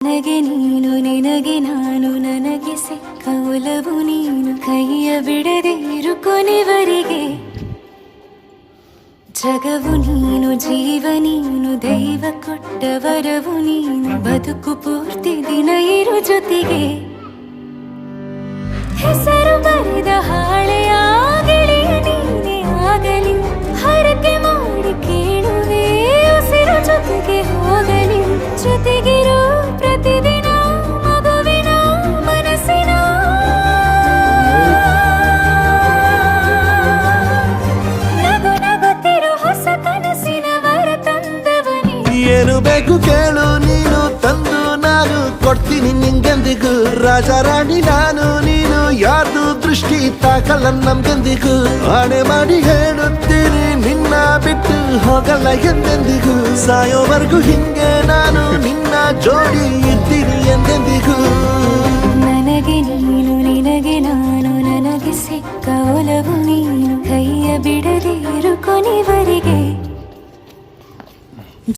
ನನಗೆ ನೀನು ನಿನಗೆ ನಾನು ನನಗೆ ಸಿಕ್ಕ ಒಲವು ನೀನು ಕೈಯ ಬಿಡದೆ ಇರು ಕೊನೆವರೆಗೆ ಜಗವು ನೀನು ಜೀವ ನೀನು ದೈವ ಕೊಟ್ಟ ವರವು ನೀನು ಬದುಕು ಪೂರ್ತಿ ದಿನ ಇರು ಜೊತೆಗೆ ಹೆಸರು ಬರೆದ ಹಾಳೆಯ ಗೆಳೆಯ ನೀನೇ ಆಗಲಿ ಹರಕೆ ಮಾಡಿ ಕೇಳುವೆ ಉಸಿರು ಜೊತೆಗೆ ಹೋಗಲಿ ಜೊತೆಗಿರೋ ಪ್ರತಿದಿನ ಮಗುವಿನ ಮನಸ್ಸಿನ ನಗು ನಗುತ್ತಿರೋ ಹೊಸ ಕನಸಿನ ವರ ತಂದವನೇ ಏನು ಬೇಕು ಕೇಳು ನೀನು ತಂದು ನಾನು ಕೊಡ್ತೀನಿ ನಿಂಗೆಂದಿಗೂ ರಾಜ ರಾಣಿ ನಾನು ನೀನು ಯಾರ್ದು ದೃಷ್ಟಿ ತಾಕಲ್ಲ ನಮ್ಗೆಂದಿಗೂ ಆಣೆ ಮಾಡಿ ಹೇಳುತ್ತೀನಿ ನಿನ್ನ ಬಿಟ್ಟು ಹೋಗಲ್ಲ ಎಂದೆಂದಿಗೂ ಸಾಯೋವರೆಗೂ ಹಿಂಗೆ ನಾನು ನಿನ್ನ ಜೋಡಿ ಇದ್ದೀನಿ ಎಂದೆಂದಿಗೂ ನನಗೆ ನೀನು ನಿನಗೆ ನಾನು ನನಗೆ ಸಿಕ್ಕ ಒಲವು ನೀನು ಕೈಯ ಬಿಡದೆ ಇರು ಕೊನೆವರೆಗೆ